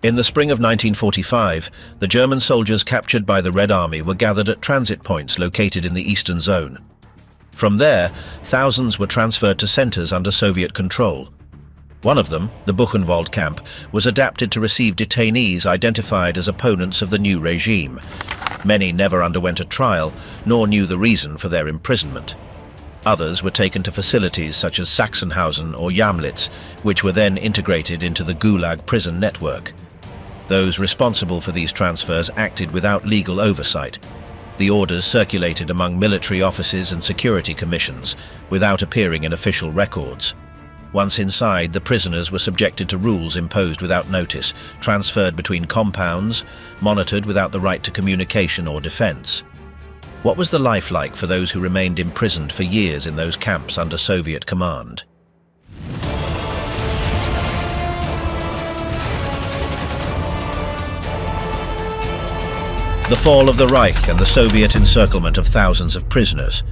In the spring of 1945, the German soldiers captured by the Red Army were gathered at transit points located in the Eastern Zone. From there, thousands were transferred to centers under Soviet control. One of them, the Buchenwald camp, was adapted to receive detainees identified as opponents of the new regime. Many never underwent a trial, nor knew the reason for their imprisonment. Others were taken to facilities such as Sachsenhausen or Jamlitz, which were then integrated into the Gulag prison network. Those responsible for these transfers acted without legal oversight. The orders circulated among military offices and security commissions, without appearing in official records. Once inside, the prisoners were subjected to rules imposed without notice, transferred between compounds, monitored without the right to communication or defense. What was the life like for those who remained imprisoned for years in those camps under Soviet command? The fall of the Reich and the Soviet encirclement of thousands of prisoners.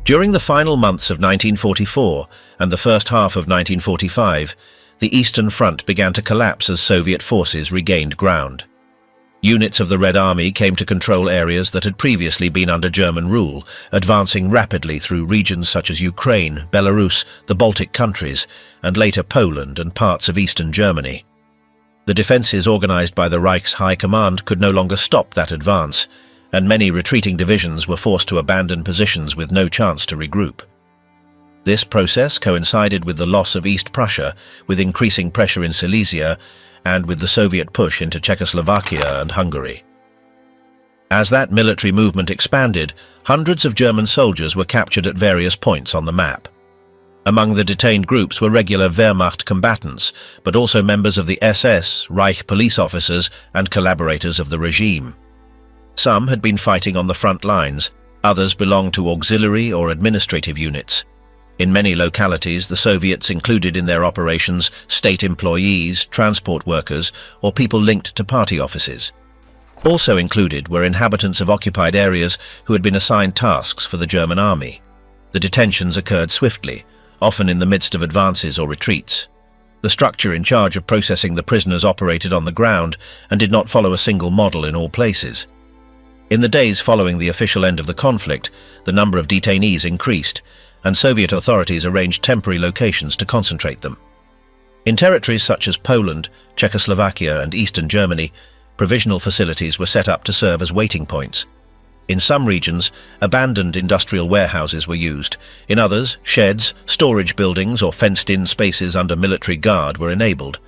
During the final months of 1944 and the first half of 1945, the Eastern Front began to collapse as Soviet forces regained ground. Units of the Red Army came to control areas that had previously been under German rule, advancing rapidly through regions such as Ukraine, Belarus, the Baltic countries, and later Poland and parts of eastern Germany. The defenses organized by the Reich's High Command could no longer stop that advance, and many retreating divisions were forced to abandon positions with no chance to regroup. This process coincided with the loss of East Prussia, with increasing pressure in Silesia, and with the Soviet push into Czechoslovakia and Hungary. As that military movement expanded, hundreds of German soldiers were captured at various points on the map. Among the detained groups were regular Wehrmacht combatants, but also members of the SS, Reich police officers, and collaborators of the regime. Some had been fighting on the front lines, others belonged to auxiliary or administrative units. In many localities, the Soviets included in their operations state employees, transport workers, or people linked to party offices. Also included were inhabitants of occupied areas who had been assigned tasks for the German army. The detentions occurred swiftly, often in the midst of advances or retreats. The structure in charge of processing the prisoners operated on the ground and did not follow a single model in all places. In the days following the official end of the conflict, the number of detainees increased, and Soviet authorities arranged temporary locations to concentrate them. In territories such as Poland, Czechoslovakia, and Eastern Germany, provisional facilities were set up to serve as waiting points. In some regions, abandoned industrial warehouses were used. In others, sheds, storage buildings, or fenced-in spaces under military guard were enabled.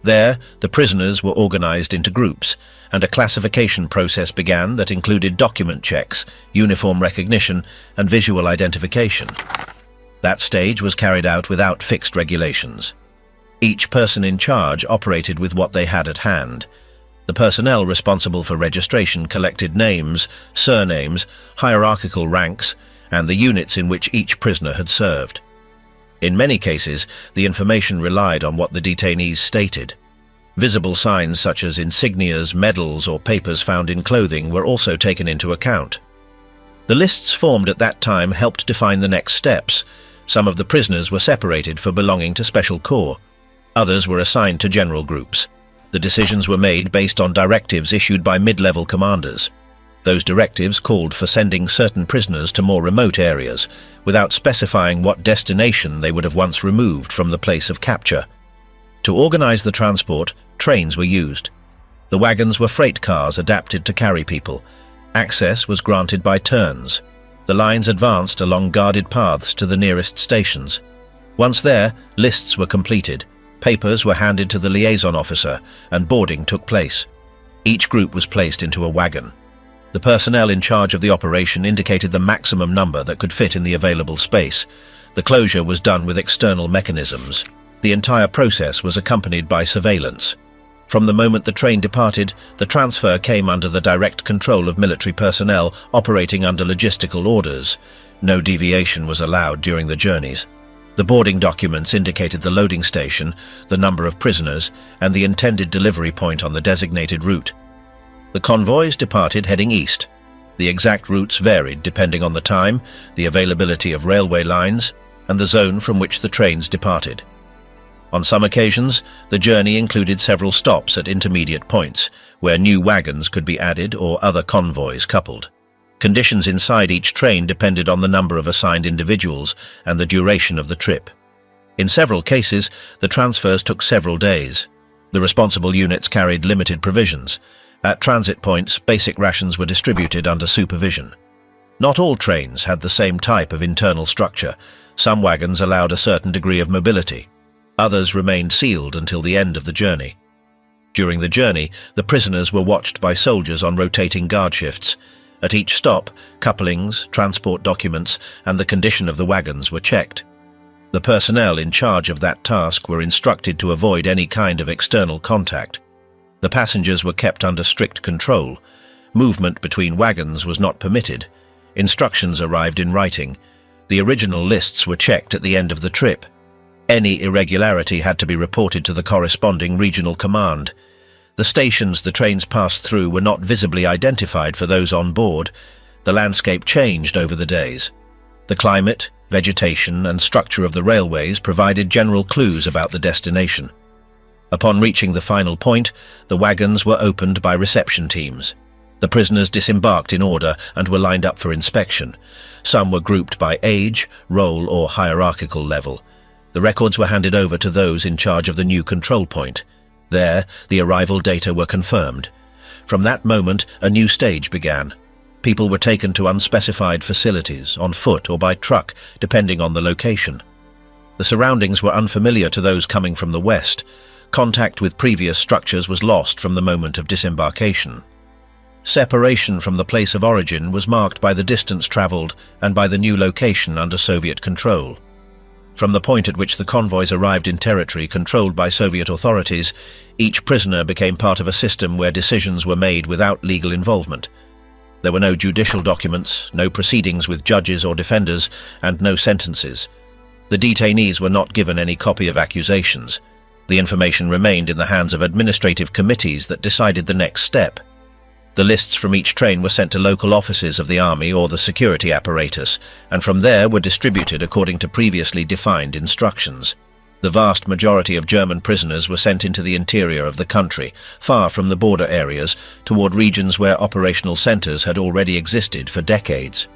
There, the prisoners were organized into groups, and a classification process began that included document checks, uniform recognition, and visual identification. That stage was carried out without fixed regulations. Each person in charge operated with what they had at hand. The personnel responsible for registration collected names, surnames, hierarchical ranks, and the units in which each prisoner had served. In many cases, the information relied on what the detainees stated. Visible signs such as insignias, medals, or papers found in clothing were also taken into account. The lists formed at that time helped define the next steps. Some of the prisoners were separated for belonging to special corps. Others were assigned to general groups. The decisions were made based on directives issued by mid-level commanders. Those directives called for sending certain prisoners to more remote areas, without specifying what destination they would have once removed from the place of capture. To organize the transport, trains were used. The wagons were freight cars adapted to carry people. Access was granted by turns. The lines advanced along guarded paths to the nearest stations. Once there, lists were completed. Papers were handed to the liaison officer, and boarding took place. Each group was placed into a wagon. The personnel in charge of the operation indicated the maximum number that could fit in the available space. The closure was done with external mechanisms. The entire process was accompanied by surveillance. From the moment the train departed, the transfer came under the direct control of military personnel operating under logistical orders. No deviation was allowed during the journeys. The boarding documents indicated the loading station, the number of prisoners, and the intended delivery point on the designated route. The convoys departed heading east. The exact routes varied depending on the time, the availability of railway lines, and the zone from which the trains departed. On some occasions, the journey included several stops at intermediate points, where new wagons could be added or other convoys coupled. Conditions inside each train depended on the number of assigned individuals and the duration of the trip. In several cases, the transfers took several days. The responsible units carried limited provisions. At transit points, basic rations were distributed under supervision. Not all trains had the same type of internal structure. Some wagons allowed a certain degree of mobility. Others remained sealed until the end of the journey. During the journey, the prisoners were watched by soldiers on rotating guard shifts. At each stop, couplings, transport documents, and the condition of the wagons were checked. The personnel in charge of that task were instructed to avoid any kind of external contact. The passengers were kept under strict control. Movement between wagons was not permitted. Instructions arrived in writing. The original lists were checked at the end of the trip. Any irregularity had to be reported to the corresponding regional command. The stations the trains passed through were not visibly identified for those on board. The landscape changed over the days. The climate, vegetation, and structure of the railways provided general clues about the destination. Upon reaching the final point, the wagons were opened by reception teams. The prisoners disembarked in order and were lined up for inspection. Some were grouped by age, role, or hierarchical level. The records were handed over to those in charge of the new control point. There, the arrival data were confirmed. From that moment, a new stage began. People were taken to unspecified facilities, on foot or by truck, depending on the location. The surroundings were unfamiliar to those coming from the west. Contact with previous structures was lost from the moment of disembarkation. Separation from the place of origin was marked by the distance traveled and by the new location under Soviet control. From the point at which the convoys arrived in territory controlled by Soviet authorities, each prisoner became part of a system where decisions were made without legal involvement. There were no judicial documents, no proceedings with judges or defenders, and no sentences. The detainees were not given any copy of accusations. The information remained in the hands of administrative committees that decided the next step. The lists from each train were sent to local offices of the army or the security apparatus, and from there were distributed according to previously defined instructions. The vast majority of German prisoners were sent into the interior of the country, far from the border areas, toward regions where operational centers had already existed for decades.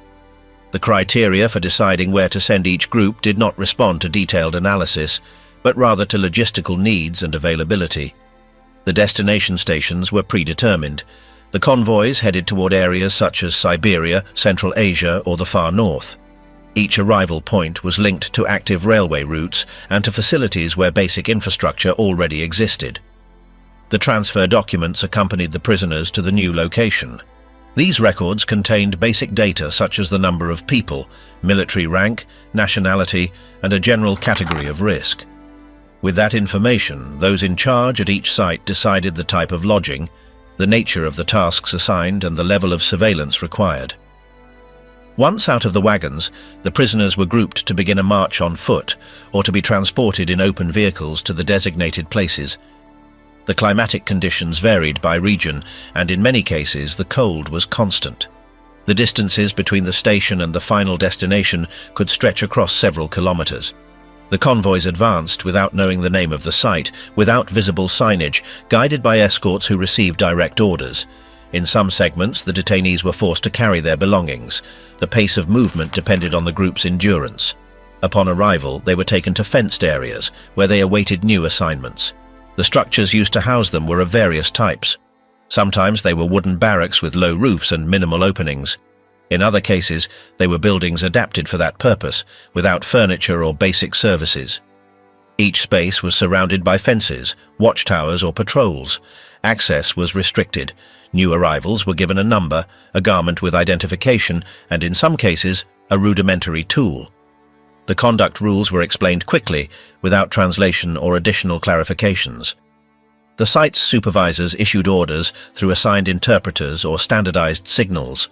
The criteria for deciding where to send each group did not respond to detailed analysis, but rather to logistical needs and availability. The destination stations were predetermined. The convoys headed toward areas such as Siberia, Central Asia, or the far north. Each arrival point was linked to active railway routes and to facilities where basic infrastructure already existed. The transfer documents accompanied the prisoners to the new location. These records contained basic data such as the number of people, military rank, nationality, and a general category of risk. With that information, those in charge at each site decided the type of lodging, the nature of the tasks assigned, and the level of surveillance required. Once out of the wagons, the prisoners were grouped to begin a march on foot or to be transported in open vehicles to the designated places. The climatic conditions varied by region, and in many cases the cold was constant. The distances between the station and the final destination could stretch across several kilometers. The convoys advanced without knowing the name of the site, without visible signage, guided by escorts who received direct orders. In some segments, the detainees were forced to carry their belongings. The pace of movement depended on the group's endurance. Upon arrival, they were taken to fenced areas, where they awaited new assignments. The structures used to house them were of various types. Sometimes they were wooden barracks with low roofs and minimal openings. In other cases, they were buildings adapted for that purpose, without furniture or basic services. Each space was surrounded by fences, watchtowers, or patrols. Access was restricted. New arrivals were given a number, a garment with identification, and in some cases, a rudimentary tool. The conduct rules were explained quickly, without translation or additional clarifications. The site's supervisors issued orders through assigned interpreters or standardized signals.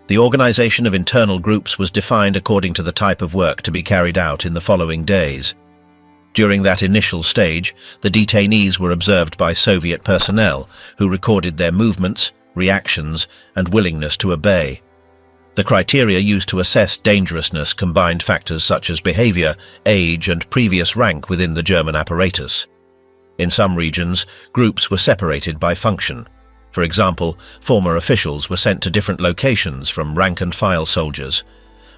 The organization of internal groups was defined according to the type of work to be carried out in the following days. During that initial stage, the detainees were observed by Soviet personnel who recorded their movements, reactions, and willingness to obey. The criteria used to assess dangerousness combined factors such as behavior, age, and previous rank within the German apparatus. In some regions, groups were separated by function. For example, former officials were sent to different locations from rank-and-file soldiers.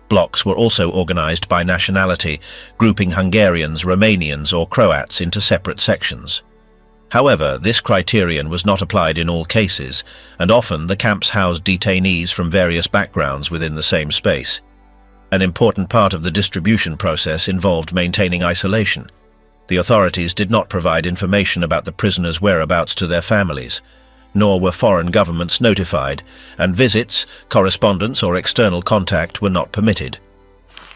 Blocks were also organized by nationality, grouping Hungarians, Romanians, or Croats into separate sections. However, this criterion was not applied in all cases, and often the camps housed detainees from various backgrounds within the same space. An important part of the distribution process involved maintaining isolation. The authorities did not provide information about the prisoners' whereabouts to their families, nor were foreign governments notified, and visits, correspondence, or external contact were not permitted.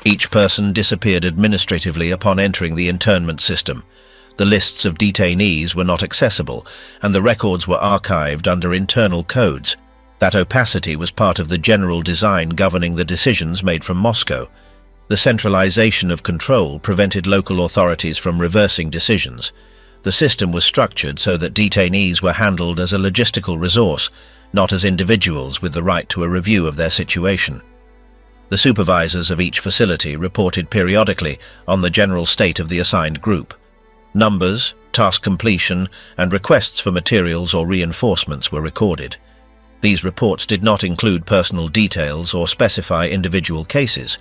Each person disappeared administratively upon entering the internment system. The lists of detainees were not accessible, and the records were archived under internal codes. That opacity was part of the general design governing the decisions made from Moscow. The centralization of control prevented local authorities from reversing decisions. The system was structured so that detainees were handled as a logistical resource, not as individuals with the right to a review of their situation. The supervisors of each facility reported periodically on the general state of the assigned group. Numbers, task completion, and requests for materials or reinforcements were recorded. These reports did not include personal details or specify individual cases.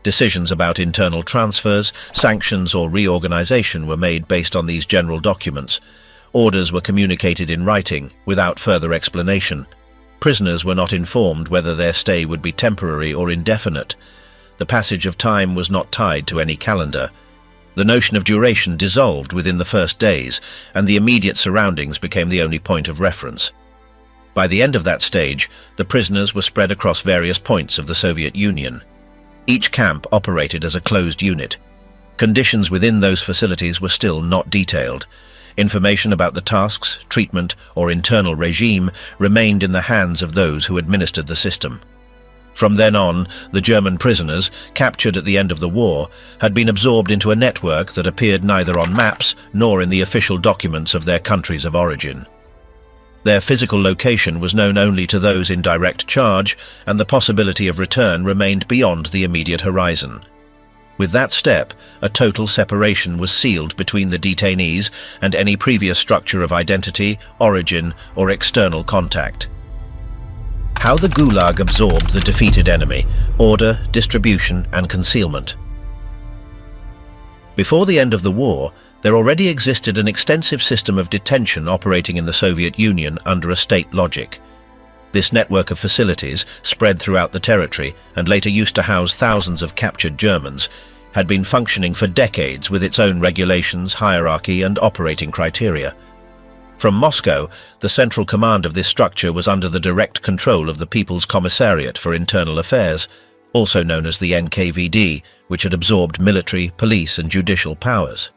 Decisions about internal transfers, sanctions, or reorganization were made based on these general documents. Orders were communicated in writing, without further explanation. Prisoners were not informed whether their stay would be temporary or indefinite. The passage of time was not tied to any calendar. The notion of duration dissolved within the first days, and the immediate surroundings became the only point of reference. By the end of that stage, the prisoners were spread across various points of the Soviet Union. Each camp operated as a closed unit. Conditions within those facilities were still not detailed. Information about the tasks, treatment, or internal regime remained in the hands of those who administered the system. From then on, the German prisoners, captured at the end of the war, had been absorbed into a network that appeared neither on maps nor in the official documents of their countries of origin. Their physical location was known only to those in direct charge, and the possibility of return remained beyond the immediate horizon. With that step, a total separation was sealed between the detainees and any previous structure of identity, origin, or external contact. How the Gulag absorbed the defeated enemy: order, distribution, and concealment. Before the end of the war, there already existed an extensive system of detention operating in the Soviet Union under a state logic. This network of facilities, spread throughout the territory and later used to house thousands of captured Germans, had been functioning for decades with its own regulations, hierarchy, and operating criteria. From Moscow, the central command of this structure was under the direct control of the People's Commissariat for Internal Affairs, also known as the NKVD, which had absorbed military, police, and judicial powers.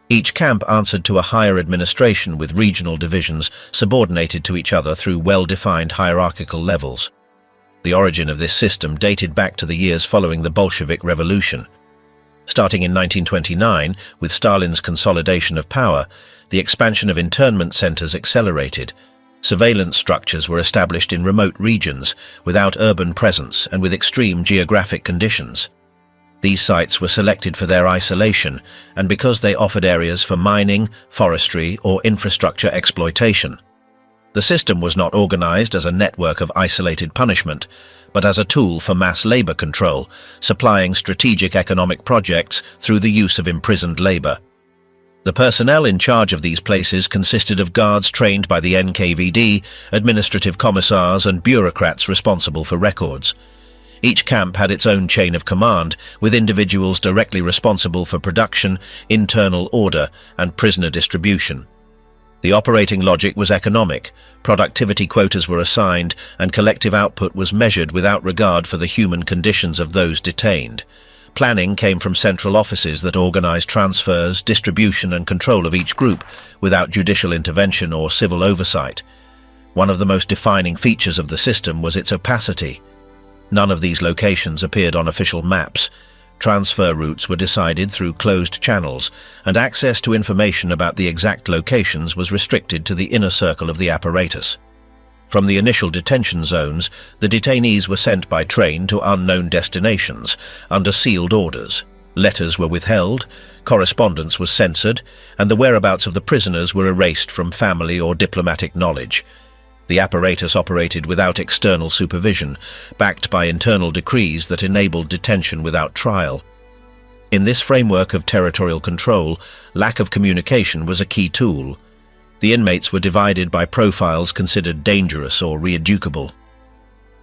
Each camp answered to a higher administration with regional divisions subordinated to each other through well-defined hierarchical levels. The origin of this system dated back to the years following the Bolshevik Revolution. Starting in 1929, with Stalin's consolidation of power, the expansion of internment centers accelerated. Surveillance structures were established in remote regions, without urban presence and with extreme geographic conditions. These sites were selected for their isolation and because they offered areas for mining, forestry, or infrastructure exploitation. The system was not organized as a network of isolated punishment, but as a tool for mass labor control, supplying strategic economic projects through the use of imprisoned labor. The personnel in charge of these places consisted of guards trained by the NKVD, administrative commissars, and bureaucrats responsible for records. Each camp had its own chain of command, with individuals directly responsible for production, internal order, and prisoner distribution. The operating logic was economic. Productivity quotas were assigned, and collective output was measured without regard for the human conditions of those detained. Planning came from central offices that organized transfers, distribution, and control of each group, without judicial intervention or civil oversight. One of the most defining features of the system was its opacity. None of these locations appeared on official maps. Transfer routes were decided through closed channels, and access to information about the exact locations was restricted to the inner circle of the apparatus. From the initial detention zones, the detainees were sent by train to unknown destinations under sealed orders. Letters were withheld, correspondence was censored, and the whereabouts of the prisoners were erased from family or diplomatic knowledge. The apparatus operated without external supervision, backed by internal decrees that enabled detention without trial. In this framework of territorial control, lack of communication was a key tool. The inmates were divided by profiles considered dangerous or reeducable.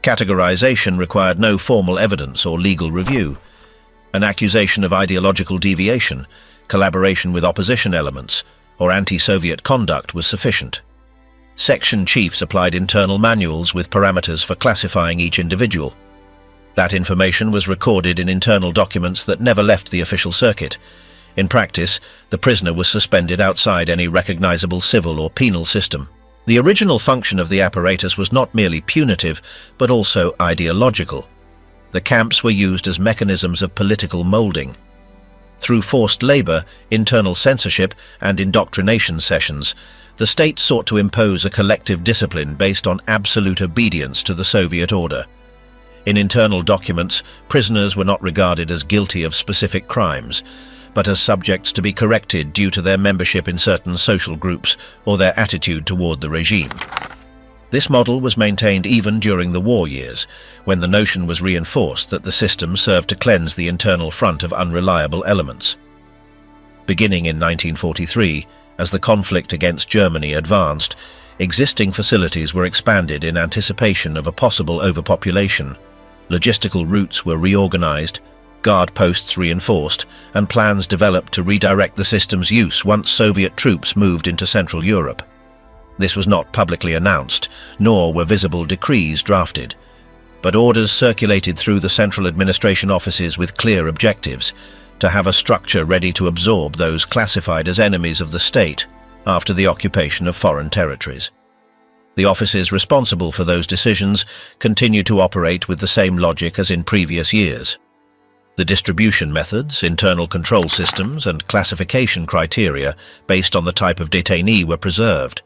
Categorization required no formal evidence or legal review. An accusation of ideological deviation, collaboration with opposition elements, or anti-Soviet conduct was sufficient. Section chiefs applied internal manuals with parameters for classifying each individual. That information was recorded in internal documents that never left the official circuit. In practice, the prisoner was suspended outside any recognizable civil or penal system. The original function of the apparatus was not merely punitive, but also ideological. The camps were used as mechanisms of political molding. Through forced labor, internal censorship, and indoctrination sessions, the state sought to impose a collective discipline based on absolute obedience to the Soviet order. In internal documents, prisoners were not regarded as guilty of specific crimes, but as subjects to be corrected due to their membership in certain social groups or their attitude toward the regime. This model was maintained even during the war years, when the notion was reinforced that the system served to cleanse the internal front of unreliable elements. Beginning in 1943, as the conflict against Germany advanced, existing facilities were expanded in anticipation of a possible overpopulation. Logistical routes were reorganized, guard posts reinforced, and plans developed to redirect the system's use once Soviet troops moved into Central Europe. This was not publicly announced, nor were visible decrees drafted, but orders circulated through the central administration offices with clear objectives: to have a structure ready to absorb those classified as enemies of the state after the occupation of foreign territories. The offices responsible for those decisions continue to operate with the same logic as in previous years. The distribution methods, internal control systems, and classification criteria based on the type of detainee were preserved.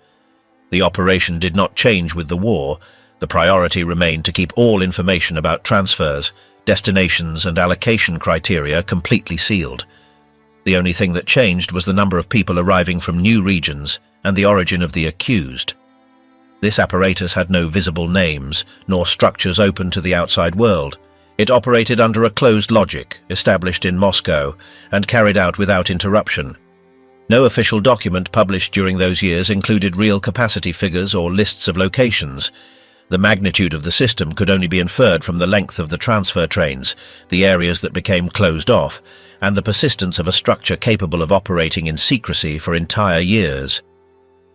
The operation did not change with the war. The priority remained to keep all information about transfers, destinations, and allocation criteria completely sealed. The only thing that changed was the number of people arriving from new regions and the origin of the accused. This apparatus had no visible names, nor structures open to the outside world. It operated under a closed logic, established in Moscow, and carried out without interruption. No official document published during those years included real capacity figures or lists of locations. The magnitude of the system could only be inferred from the length of the transfer trains, the areas that became closed off, and the persistence of a structure capable of operating in secrecy for entire years.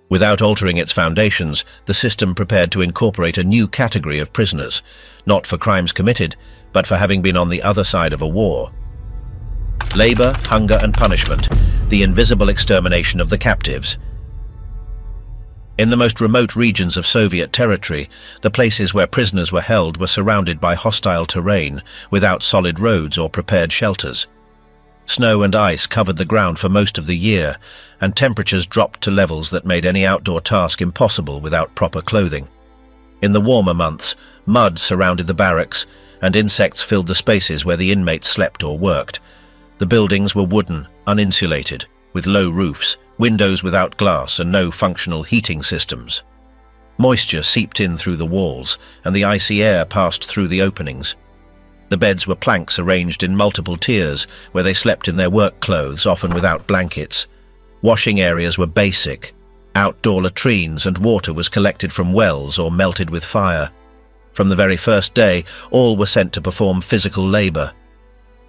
Without altering its foundations, the system prepared to incorporate a new category of prisoners, not for crimes committed, but for having been on the other side of a war. Labor, hunger, and punishment, the invisible extermination of the captives. In the most remote regions of Soviet territory, the places where prisoners were held were surrounded by hostile terrain, without solid roads or prepared shelters. Snow and ice covered the ground for most of the year, and temperatures dropped to levels that made any outdoor task impossible without proper clothing. In the warmer months, mud surrounded the barracks, and insects filled the spaces where the inmates slept or worked. The buildings were wooden, uninsulated, with low roofs, windows without glass, and no functional heating systems. Moisture seeped in through the walls, and the icy air passed through the openings. The beds were planks arranged in multiple tiers, where they slept in their work clothes, often without blankets. Washing areas were basic. Outdoor latrines and water was collected from wells or melted with fire. From the very first day, all were sent to perform physical labor.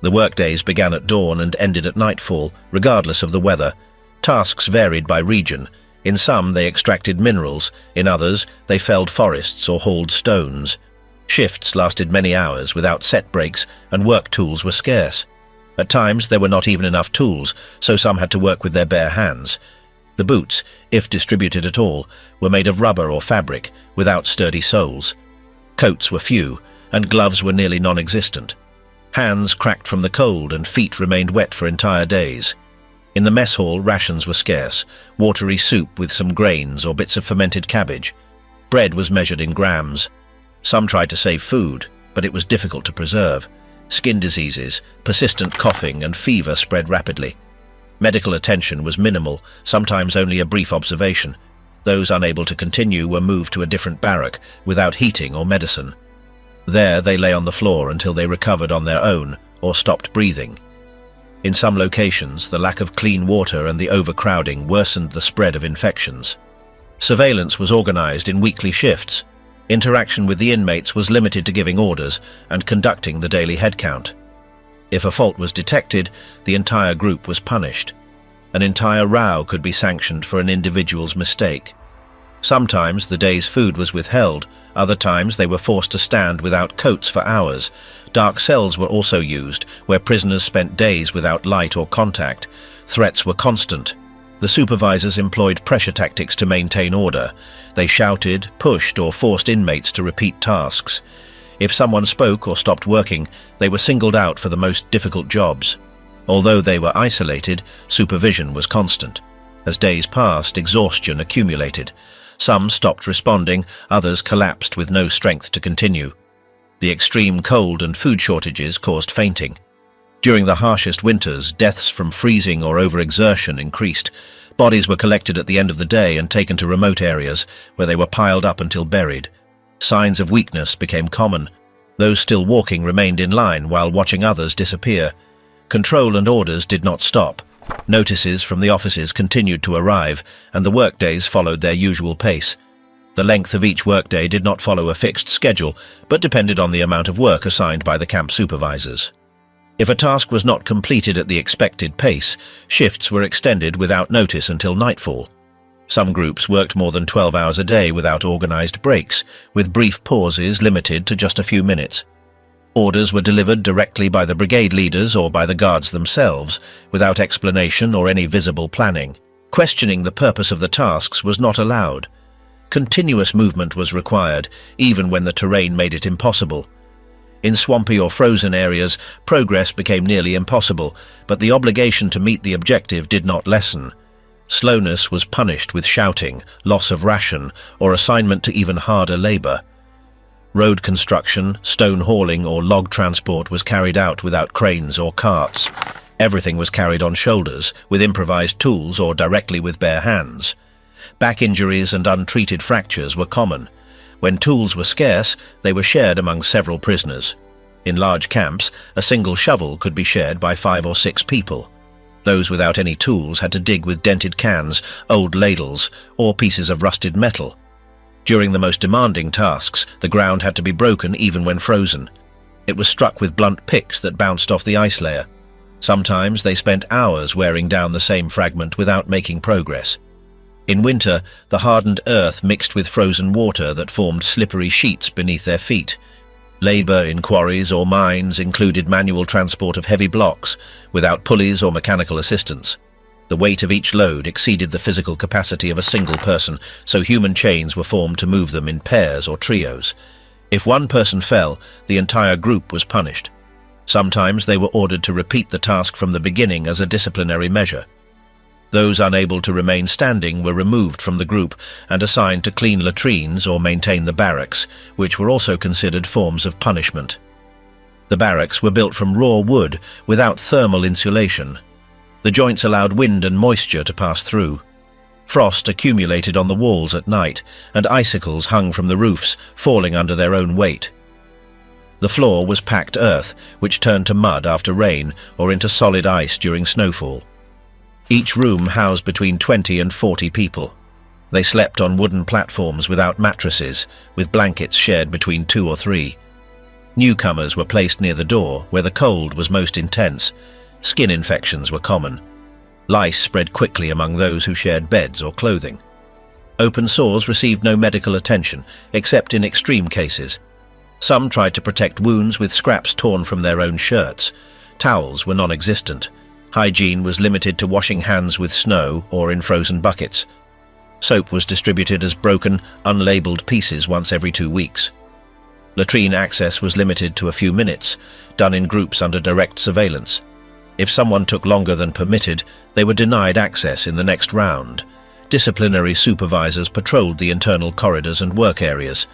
The workdays began at dawn and ended at nightfall, regardless of the weather. Tasks varied by region. In some, they extracted minerals. In others, they felled forests or hauled stones. Shifts lasted many hours without set breaks, and work tools were scarce. At times, there were not even enough tools, so some had to work with their bare hands. The boots, if distributed at all, were made of rubber or fabric, without sturdy soles. Coats were few, and gloves were nearly non-existent. Hands cracked from the cold, and feet remained wet for entire days. In the mess hall, rations were scarce, watery soup with some grains or bits of fermented cabbage. Bread was measured in grams. Some tried to save food, but it was difficult to preserve. Skin diseases, persistent coughing, and fever spread rapidly. Medical attention was minimal, sometimes only a brief observation. Those unable to continue were moved to a different barrack without heating or medicine. There they lay on the floor until they recovered on their own or stopped breathing. In some locations, the lack of clean water and the overcrowding worsened the spread of infections. Surveillance was organized in weekly shifts. Interaction with the inmates was limited to giving orders and conducting the daily head count. If a fault was detected, the entire group was punished. An entire row could be sanctioned for an individual's mistake. Sometimes the day's food was withheld, other times they were forced to stand without coats for hours. Dark cells were also used, where prisoners spent days without light or contact. Threats were constant. The supervisors employed pressure tactics to maintain order. They shouted, pushed, or forced inmates to repeat tasks. If someone spoke or stopped working, they were singled out for the most difficult jobs. Although they were isolated, supervision was constant. As days passed, exhaustion accumulated. Some stopped responding, others collapsed with no strength to continue. The extreme cold and food shortages caused fainting. During the harshest winters, deaths from freezing or overexertion increased. Bodies were collected at the end of the day and taken to remote areas, where they were piled up until buried. Signs of weakness became common. Those still walking remained in line while watching others disappear. Control and orders did not stop. Notices from the offices continued to arrive, and the workdays followed their usual pace. The length of each workday did not follow a fixed schedule, but depended on the amount of work assigned by the camp supervisors. If a task was not completed at the expected pace, shifts were extended without notice until nightfall. Some groups worked more than 12 hours a day without organized breaks, with brief pauses limited to just a few minutes. Orders were delivered directly by the brigade leaders or by the guards themselves, without explanation or any visible planning. Questioning the purpose of the tasks was not allowed. Continuous movement was required, even when the terrain made it impossible. In swampy or frozen areas, progress became nearly impossible, but the obligation to meet the objective did not lessen. Slowness was punished with shouting, loss of ration, or assignment to even harder labor. Road construction, stone hauling, or log transport was carried out without cranes or carts. Everything was carried on shoulders, with improvised tools or directly with bare hands. Back injuries and untreated fractures were common. When tools were scarce, they were shared among several prisoners. In large camps, a single shovel could be shared by 5 or 6 people. Those without any tools had to dig with dented cans, old ladles, or pieces of rusted metal. During the most demanding tasks, the ground had to be broken even when frozen. It was struck with blunt picks that bounced off the ice layer. Sometimes they spent hours wearing down the same fragment without making progress. In winter, the hardened earth mixed with frozen water that formed slippery sheets beneath their feet. Labor in quarries or mines included manual transport of heavy blocks, without pulleys or mechanical assistance. The weight of each load exceeded the physical capacity of a single person, so human chains were formed to move them in pairs or trios. If one person fell, the entire group was punished. Sometimes they were ordered to repeat the task from the beginning as a disciplinary measure. Those unable to remain standing were removed from the group and assigned to clean latrines or maintain the barracks, which were also considered forms of punishment. The barracks were built from raw wood without thermal insulation. The joints allowed wind and moisture to pass through. Frost accumulated on the walls at night, and icicles hung from the roofs, falling under their own weight. The floor was packed earth, which turned to mud after rain or into solid ice during snowfall. Each room housed between 20 and 40 people. They slept on wooden platforms without mattresses, with blankets shared between 2 or 3. Newcomers were placed near the door, where the cold was most intense. Skin infections were common. Lice spread quickly among those who shared beds or clothing. Open sores received no medical attention, except in extreme cases. Some tried to protect wounds with scraps torn from their own shirts. Towels were non-existent. Hygiene was limited to washing hands with snow or in frozen buckets. Soap was distributed as broken, unlabeled pieces once every 2 weeks. Latrine access was limited to a few minutes, done in groups under direct surveillance. If someone took longer than permitted, they were denied access in the next round. disciplinary supervisors patrolled the internal corridors and work areas.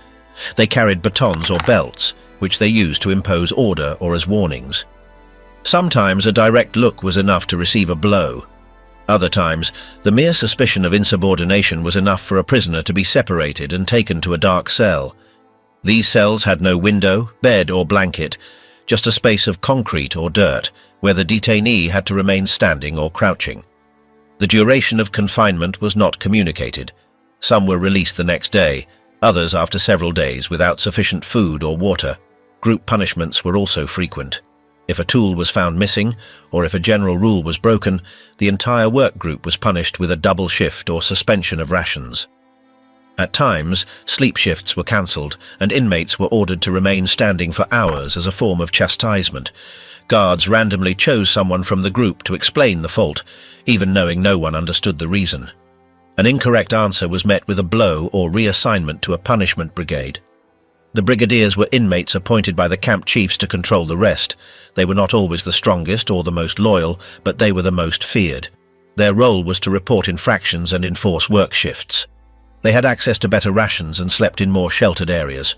They carried batons or belts, which they used to impose order or as warnings. Sometimes a direct look was enough to receive a blow. Other times, the mere suspicion of insubordination was enough for a prisoner to be separated and taken to a dark cell. These cells had no window, bed or blanket, just a space of concrete or dirt, where the detainee had to remain standing or crouching. The duration of confinement was not communicated. Some were released the next day, others after several days without sufficient food or water. Group punishments were also frequent. If a tool was found missing, or if a general rule was broken, the entire work group was punished with a double shift or suspension of rations. At times, sleep shifts were cancelled, and inmates were ordered to remain standing for hours as a form of chastisement. Guards randomly chose someone from the group to explain the fault, even knowing no one understood the reason. An incorrect answer was met with a blow or reassignment to a punishment brigade. The brigadiers were inmates appointed by the camp chiefs to control the rest. They were not always the strongest or the most loyal, but they were the most feared. Their role was to report infractions and enforce work shifts. They had access to better rations and slept in more sheltered areas.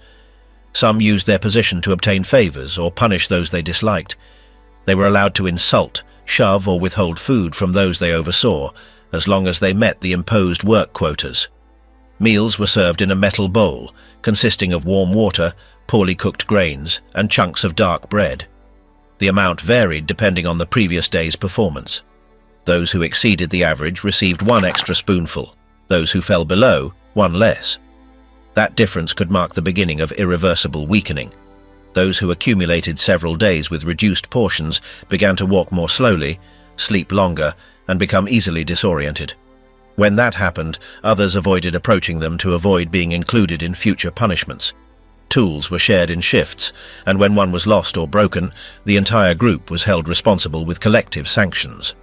Some used their position to obtain favors or punish those they disliked. They were allowed to insult, shove or withhold food from those they oversaw, as long as they met the imposed work quotas. Meals were served in a metal bowl, consisting of warm water, poorly cooked grains, and chunks of dark bread. The amount varied depending on the previous day's performance. Those who exceeded the average received one extra spoonful. Those who fell below, one less. That difference could mark the beginning of irreversible weakening. Those who accumulated several days with reduced portions began to walk more slowly, sleep longer, and become easily disoriented. When that happened, others avoided approaching them to avoid being included in future punishments. Tools were shared in shifts, and when one was lost or broken, the entire group was held responsible with collective sanctions.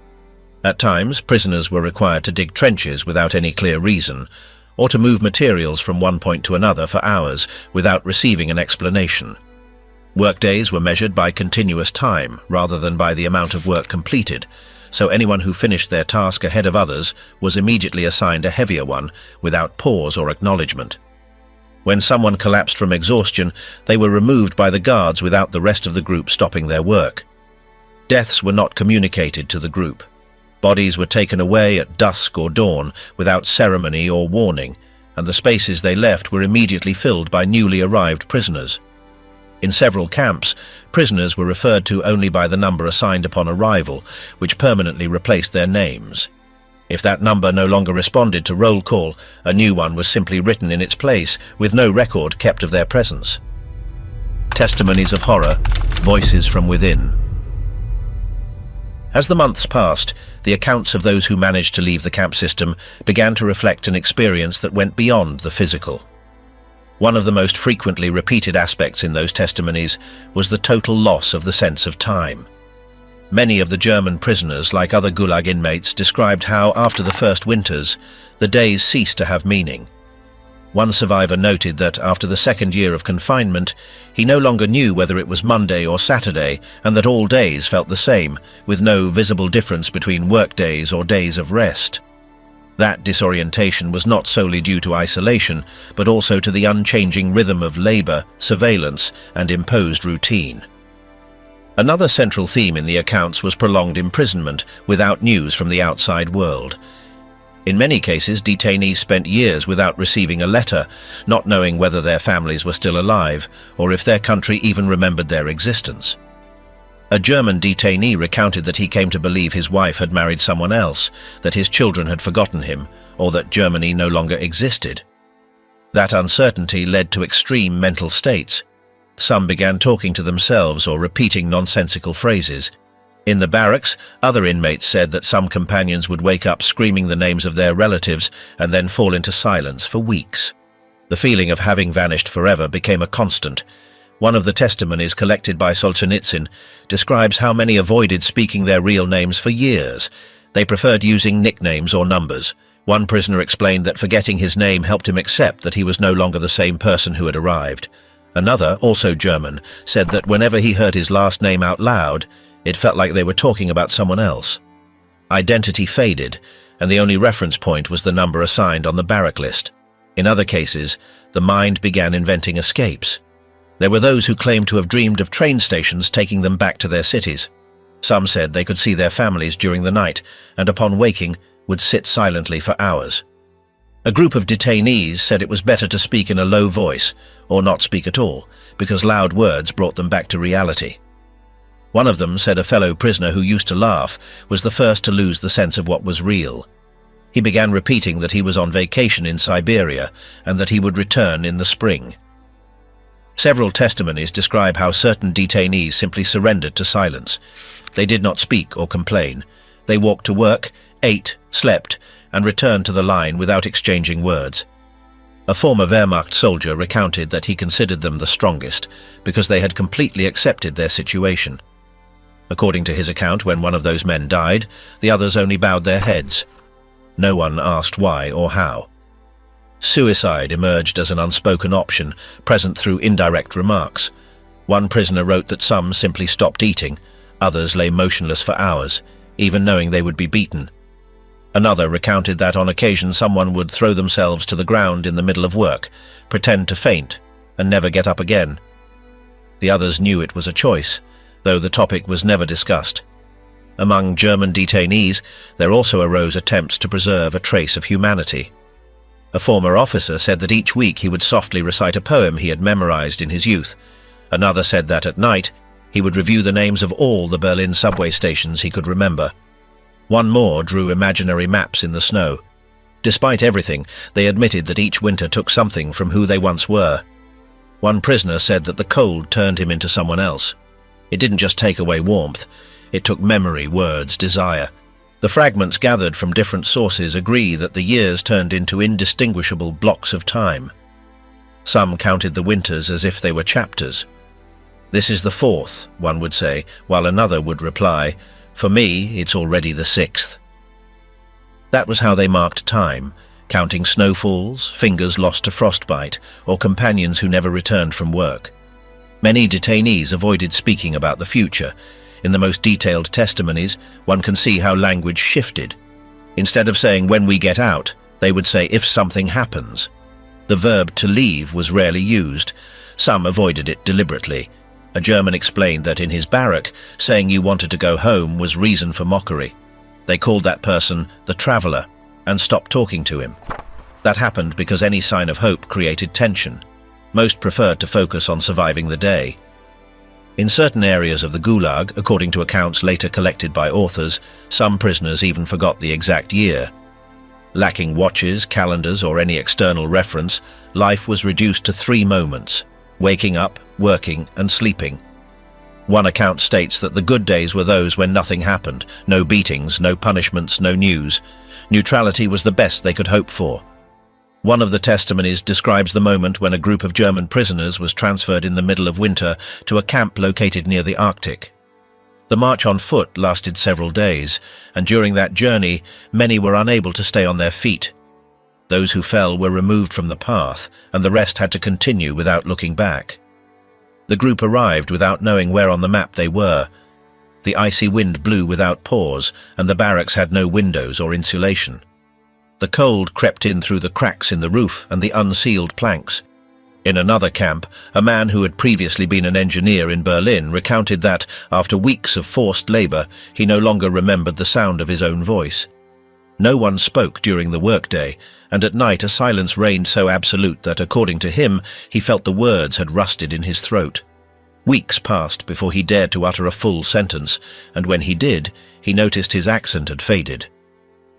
At times, prisoners were required to dig trenches without any clear reason, or to move materials from one point to another for hours without receiving an explanation. Workdays were measured by continuous time rather than by the amount of work completed, so anyone who finished their task ahead of others was immediately assigned a heavier one without pause or acknowledgement. When someone collapsed from exhaustion, they were removed by the guards without the rest of the group stopping their work. Deaths were not communicated to the group. Bodies were taken away at dusk or dawn without ceremony or warning, and the spaces they left were immediately filled by newly arrived prisoners. In several camps, prisoners were referred to only by the number assigned upon arrival, which permanently replaced their names. If that number no longer responded to roll call, a new one was simply written in its place, with no record kept of their presence. Testimonies of horror, voices from within. As the months passed, the accounts of those who managed to leave the camp system began to reflect an experience that went beyond the physical. One of the most frequently repeated aspects in those testimonies was the total loss of the sense of time. Many of the German prisoners, like other Gulag inmates, described how, after the first winters, the days ceased to have meaning. One survivor noted that after the second year of confinement, he no longer knew whether it was Monday or Saturday, and that all days felt the same, with no visible difference between work days or days of rest. That disorientation was not solely due to isolation, but also to the unchanging rhythm of labor, surveillance, and imposed routine. Another central theme in the accounts was prolonged imprisonment without news from the outside world. In many cases, detainees spent years without receiving a letter, not knowing whether their families were still alive, or if their country even remembered their existence. A German detainee recounted that he came to believe his wife had married someone else, that his children had forgotten him, or that Germany no longer existed. That uncertainty led to extreme mental states. Some began talking to themselves or repeating nonsensical phrases. In the barracks, other inmates said that some companions would wake up screaming the names of their relatives and then fall into silence for weeks. The feeling of having vanished forever became a constant. One of the testimonies collected by Solzhenitsyn describes how many avoided speaking their real names for years. They preferred using nicknames or numbers. One prisoner explained that forgetting his name helped him accept that he was no longer the same person who had arrived. Another, also German, said that whenever he heard his last name out loud, it felt like they were talking about someone else. Identity faded, and the only reference point was the number assigned on the barrack list. In other cases, the mind began inventing escapes. There were those who claimed to have dreamed of train stations taking them back to their cities. Some said they could see their families during the night, and upon waking, would sit silently for hours. A group of detainees said it was better to speak in a low voice, or not speak at all, because loud words brought them back to reality. One of them said a fellow prisoner who used to laugh was the first to lose the sense of what was real. He began repeating that he was on vacation in Siberia and that he would return in the spring. Several testimonies describe how certain detainees simply surrendered to silence. They did not speak or complain. They walked to work, ate, slept, and returned to the line without exchanging words. A former Wehrmacht soldier recounted that he considered them the strongest because they had completely accepted their situation. According to his account, when one of those men died, the others only bowed their heads. No one asked why or how. Suicide emerged as an unspoken option, present through indirect remarks. One prisoner wrote that some simply stopped eating, others lay motionless for hours, even knowing they would be beaten. Another recounted that on occasion someone would throw themselves to the ground in the middle of work, pretend to faint, and never get up again. The others knew it was a choice, though the topic was never discussed. Among German detainees, there also arose attempts to preserve a trace of humanity. A former officer said that each week he would softly recite a poem he had memorized in his youth. Another said that at night he would review the names of all the Berlin subway stations he could remember. One more drew imaginary maps in the snow. Despite everything, they admitted that each winter took something from who they once were. One prisoner said that the cold turned him into someone else. It didn't just take away warmth, it took memory, words, desire. The fragments gathered from different sources agree that the years turned into indistinguishable blocks of time. Some counted the winters as if they were chapters. "This is the fourth," one would say, while another would reply, "For me, it's already the sixth." That was how they marked time, counting snowfalls, fingers lost to frostbite, or companions who never returned from work. Many detainees avoided speaking about the future. In the most detailed testimonies, one can see how language shifted. Instead of saying "when we get out," they would say "if something happens." The verb "to leave" was rarely used. Some avoided it deliberately. A German explained that in his barrack, saying you wanted to go home was reason for mockery. They called that person the traveller and stopped talking to him. That happened because any sign of hope created tension. Most preferred to focus on surviving the day. In certain areas of the Gulag, according to accounts later collected by authors, some prisoners even forgot the exact year. Lacking watches, calendars, or any external reference, life was reduced to 3 moments: waking up, working, and sleeping. One account states that the good days were those when nothing happened, no beatings, no punishments, no news. Neutrality was the best they could hope for. One of the testimonies describes the moment when a group of German prisoners was transferred in the middle of winter to a camp located near the Arctic. The march on foot lasted several days, and during that journey, many were unable to stay on their feet. Those who fell were removed from the path, and the rest had to continue without looking back. The group arrived without knowing where on the map they were. The icy wind blew without pause, and the barracks had no windows or insulation. The cold crept in through the cracks in the roof and the unsealed planks. In another camp, a man who had previously been an engineer in Berlin recounted that, after weeks of forced labor, he no longer remembered the sound of his own voice. No one spoke during the workday, and at night a silence reigned so absolute that, according to him, he felt the words had rusted in his throat. Weeks passed before he dared to utter a full sentence, and when he did, he noticed his accent had faded.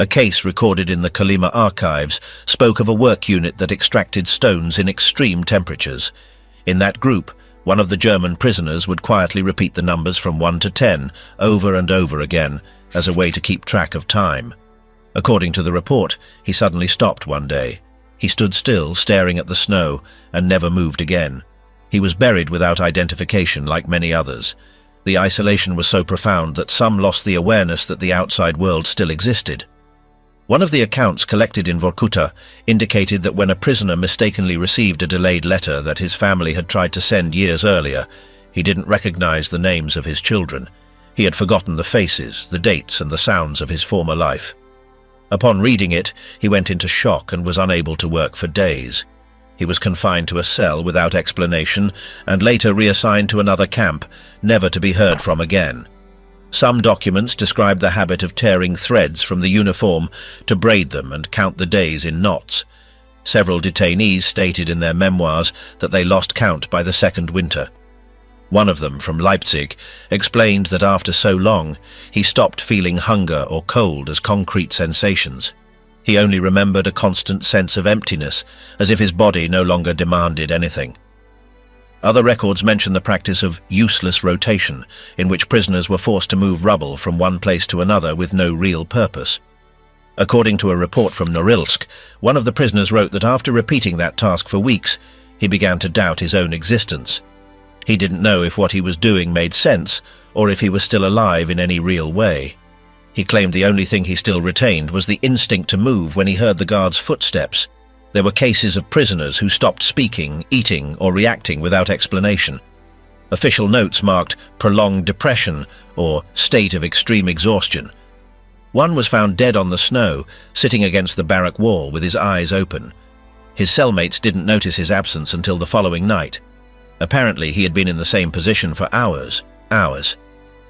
A case recorded in the Kolyma archives spoke of a work unit that extracted stones in extreme temperatures. In that group, one of the German prisoners would quietly repeat the numbers from 1 to 10 over and over again as a way to keep track of time. According to the report, he suddenly stopped one day. He stood still, staring at the snow, and never moved again. He was buried without identification like many others. The isolation was so profound that some lost the awareness that the outside world still existed. One of the accounts collected in Vorkuta indicated that when a prisoner mistakenly received a delayed letter that his family had tried to send years earlier, he didn't recognize the names of his children. He had forgotten the faces, the dates, and the sounds of his former life. Upon reading it, he went into shock and was unable to work for days. He was confined to a cell without explanation and later reassigned to another camp, never to be heard from again. Some documents describe the habit of tearing threads from the uniform to braid them and count the days in knots. Several detainees stated in their memoirs that they lost count by the second winter. One of them, from Leipzig, explained that after so long, he stopped feeling hunger or cold as concrete sensations. He only remembered a constant sense of emptiness, as if his body no longer demanded anything. Other records mention the practice of useless rotation, in which prisoners were forced to move rubble from one place to another with no real purpose. According to a report from Norilsk, one of the prisoners wrote that after repeating that task for weeks, he began to doubt his own existence. He didn't know if what he was doing made sense, or if he was still alive in any real way. He claimed the only thing he still retained was the instinct to move when he heard the guard's footsteps. There were cases of prisoners who stopped speaking, eating, or reacting without explanation. Official notes marked prolonged depression or state of extreme exhaustion. One was found dead on the snow, sitting against the barrack wall with his eyes open. His cellmates didn't notice his absence until the following night. Apparently, he had been in the same position for hours.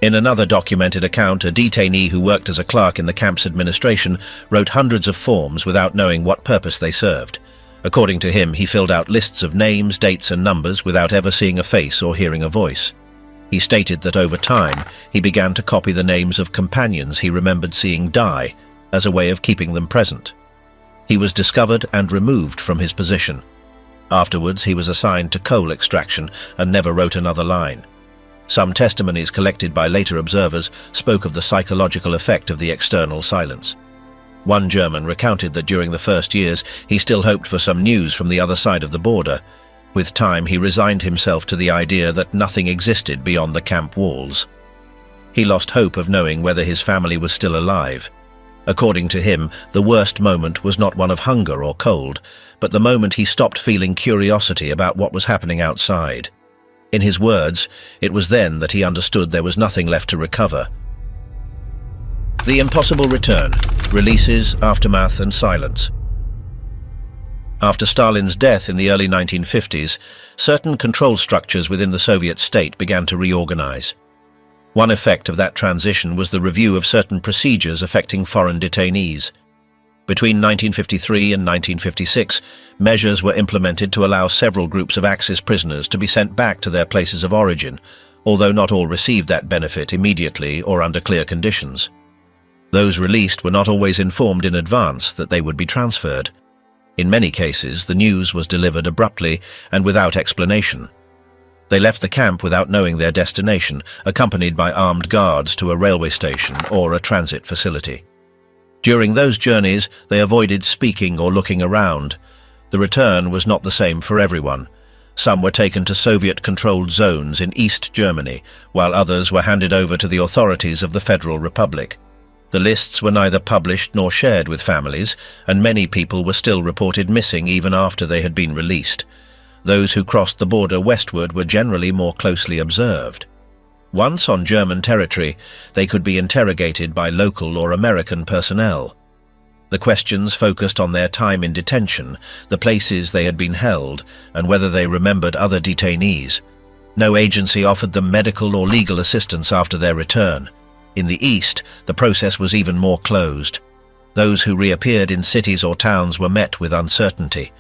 In another documented account, a detainee who worked as a clerk in the camp's administration wrote hundreds of forms without knowing what purpose they served. According to him, he filled out lists of names, dates, and numbers without ever seeing a face or hearing a voice. He stated that over time, he began to copy the names of companions he remembered seeing die as a way of keeping them present. He was discovered and removed from his position. Afterwards, he was assigned to coal extraction and never wrote another line. Some testimonies collected by later observers spoke of the psychological effect of the external silence. One German recounted that during the first years he still hoped for some news from the other side of the border. With time, he resigned himself to the idea that nothing existed beyond the camp walls. He lost hope of knowing whether his family was still alive. According to him, the worst moment was not one of hunger or cold, but the moment he stopped feeling curiosity about what was happening outside. In his words, it was then that he understood there was nothing left to recover. The impossible return, releases, aftermath, and silence. After Stalin's death in the early 1950s, certain control structures within the Soviet state began to reorganize. One effect of that transition was the review of certain procedures affecting foreign detainees. Between 1953 and 1956, measures were implemented to allow several groups of Axis prisoners to be sent back to their places of origin, although not all received that benefit immediately or under clear conditions. Those released were not always informed in advance that they would be transferred. In many cases, the news was delivered abruptly and without explanation. They left the camp without knowing their destination, accompanied by armed guards to a railway station or a transit facility. During those journeys, they avoided speaking or looking around. The return was not the same for everyone. Some were taken to Soviet-controlled zones in East Germany, while others were handed over to the authorities of the Federal Republic. The lists were neither published nor shared with families, and many people were still reported missing even after they had been released. Those who crossed the border westward were generally more closely observed. Once on German territory, they could be interrogated by local or American personnel. The questions focused on their time in detention, the places they had been held, and whether they remembered other detainees. No agency offered them medical or legal assistance after their return. In the East, the process was even more closed. Those who reappeared in cities or towns were met with uncertainty.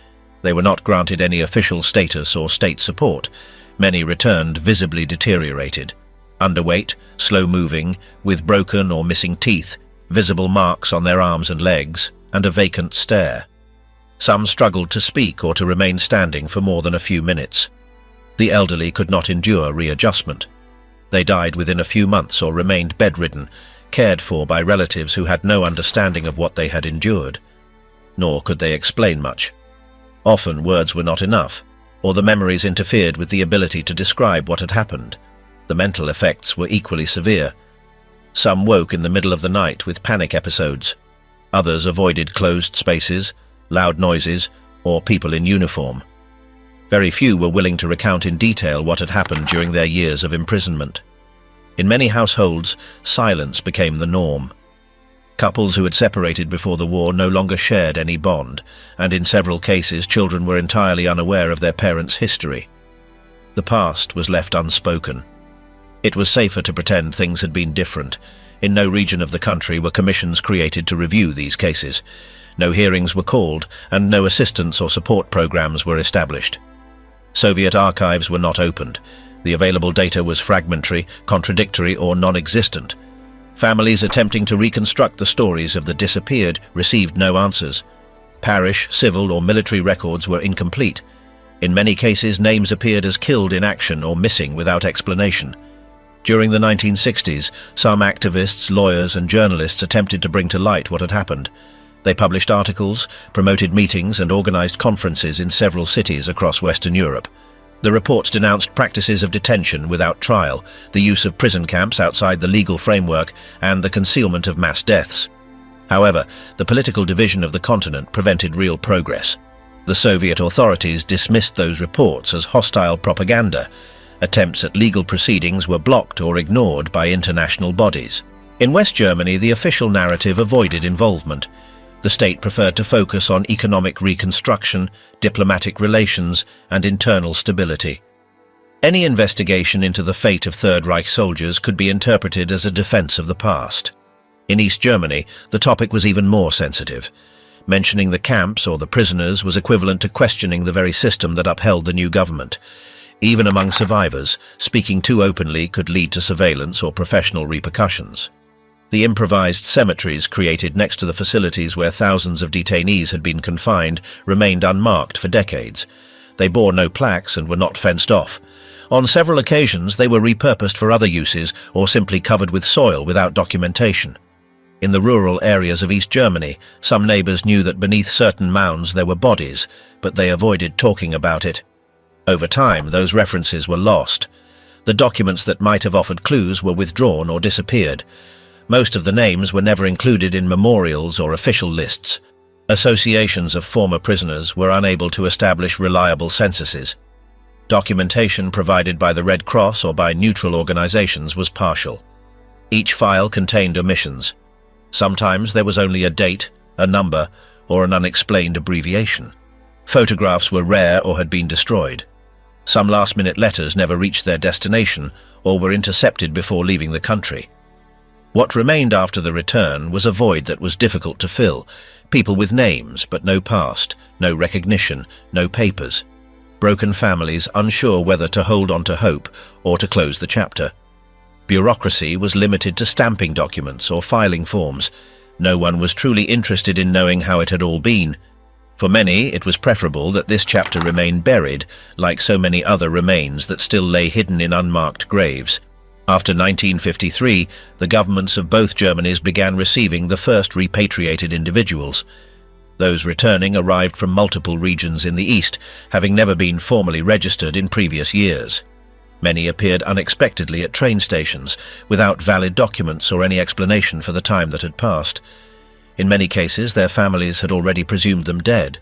They were not granted any official status or state support. Many returned visibly deteriorated. Underweight, slow-moving, with broken or missing teeth, visible marks on their arms and legs, and a vacant stare. Some struggled to speak or to remain standing for more than a few minutes. The elderly could not endure readjustment. They died within a few months or remained bedridden, cared for by relatives who had no understanding of what they had endured. Nor could they explain much. Often words were not enough, or the memories interfered with the ability to describe what had happened. The mental effects were equally severe. Some woke in the middle of the night with panic episodes. Others avoided closed spaces, loud noises, or people in uniform. Very few were willing to recount in detail what had happened during their years of imprisonment. In many households, silence became the norm. Couples who had separated before the war no longer shared any bond, and in several cases children were entirely unaware of their parents' history. The past was left unspoken. It was safer to pretend things had been different. In no region of the country were commissions created to review these cases. No hearings were called, and no assistance or support programs were established. Soviet archives were not opened. The available data was fragmentary, contradictory, or non-existent. Families attempting to reconstruct the stories of the disappeared received no answers. Parish, civil, or military records were incomplete. In many cases, names appeared as killed in action or missing without explanation. During the 1960s, some activists, lawyers, and journalists attempted to bring to light what had happened. They published articles, promoted meetings, and organized conferences in several cities across Western Europe. The reports denounced practices of detention without trial, the use of prison camps outside the legal framework, and the concealment of mass deaths. However, the political division of the continent prevented real progress. The Soviet authorities dismissed those reports as hostile propaganda. Attempts at legal proceedings were blocked or ignored by international bodies. In West Germany, the official narrative avoided involvement. The state preferred to focus on economic reconstruction, diplomatic relations, and internal stability. Any investigation into the fate of Third Reich soldiers could be interpreted as a defense of the past. In East Germany, the topic was even more sensitive. Mentioning the camps or the prisoners was equivalent to questioning the very system that upheld the new government. Even among survivors, speaking too openly could lead to surveillance or professional repercussions. The improvised cemeteries created next to the facilities where thousands of detainees had been confined remained unmarked for decades. They bore no plaques and were not fenced off. On several occasions, they were repurposed for other uses or simply covered with soil without documentation. In the rural areas of East Germany, some neighbors knew that beneath certain mounds there were bodies, but they avoided talking about it. Over time, those references were lost. The documents that might have offered clues were withdrawn or disappeared. Most of the names were never included in memorials or official lists. Associations of former prisoners were unable to establish reliable censuses. Documentation provided by the Red Cross or by neutral organizations was partial. Each file contained omissions. Sometimes there was only a date, a number, or an unexplained abbreviation. Photographs were rare or had been destroyed. Some last-minute letters never reached their destination or were intercepted before leaving the country. What remained after the return was a void that was difficult to fill. People with names, but no past, no recognition, no papers. Broken families unsure whether to hold on to hope or to close the chapter. Bureaucracy was limited to stamping documents or filing forms. No one was truly interested in knowing how it had all been. For many, it was preferable that this chapter remain buried, like so many other remains that still lay hidden in unmarked graves. After 1953, the governments of both Germanys began receiving the first repatriated individuals. Those returning arrived from multiple regions in the east, having never been formally registered in previous years. Many appeared unexpectedly at train stations, without valid documents or any explanation for the time that had passed. In many cases, their families had already presumed them dead.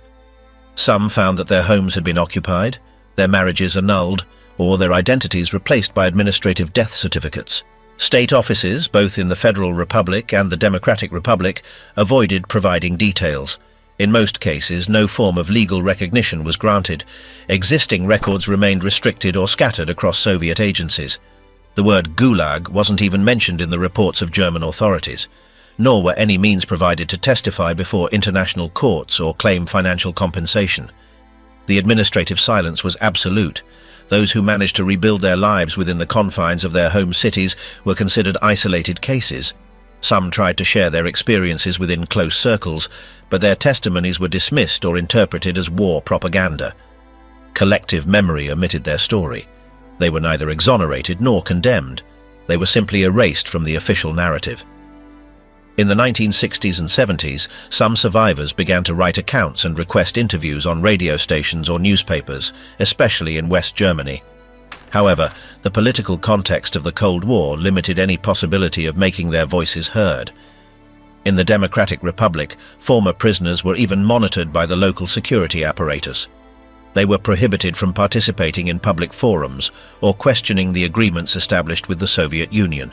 Some found that their homes had been occupied, their marriages annulled, or their identities replaced by administrative death certificates. State offices, both in the Federal Republic and the Democratic Republic, avoided providing details. In most cases, no form of legal recognition was granted. Existing records remained restricted or scattered across Soviet agencies. The word Gulag wasn't even mentioned in the reports of German authorities, nor were any means provided to testify before international courts or claim financial compensation. The administrative silence was absolute. Those who managed to rebuild their lives within the confines of their home cities were considered isolated cases. Some tried to share their experiences within close circles, but their testimonies were dismissed or interpreted as war propaganda. Collective memory omitted their story. They were neither exonerated nor condemned. They were simply erased from the official narrative. In the 1960s and 70s, some survivors began to write accounts and request interviews on radio stations or newspapers, especially in West Germany. However, the political context of the Cold War limited any possibility of making their voices heard. In the Democratic Republic, former prisoners were even monitored by the local security apparatus. They were prohibited from participating in public forums or questioning the agreements established with the Soviet Union.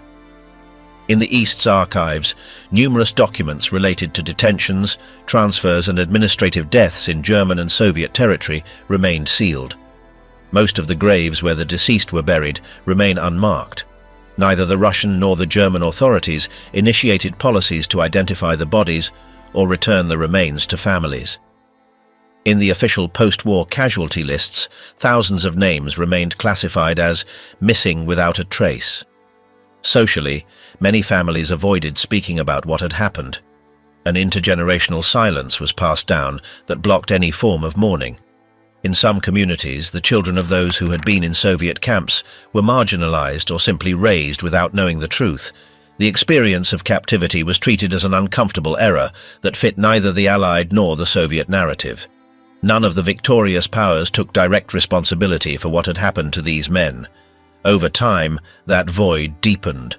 In the East's archives, numerous documents related to detentions, transfers and administrative deaths in German and Soviet territory remained sealed. Most of the graves where the deceased were buried remain unmarked. Neither the Russian nor the German authorities initiated policies to identify the bodies or return the remains to families. In the official post-war casualty lists, thousands of names remained classified as missing without a trace. Socially, many families avoided speaking about what had happened. An intergenerational silence was passed down that blocked any form of mourning. In some communities, the children of those who had been in Soviet camps were marginalized or simply raised without knowing the truth. The experience of captivity was treated as an uncomfortable error that fit neither the Allied nor the Soviet narrative. None of the victorious powers took direct responsibility for what had happened to these men. Over time, that void deepened.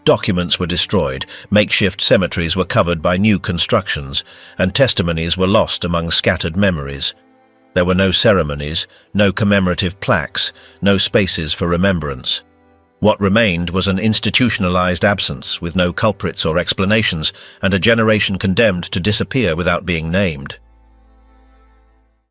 Documents were destroyed, makeshift cemeteries were covered by new constructions, and testimonies were lost among scattered memories. There were no ceremonies, no commemorative plaques, no spaces for remembrance. What remained was an institutionalized absence with no culprits or explanations, and a generation condemned to disappear without being named.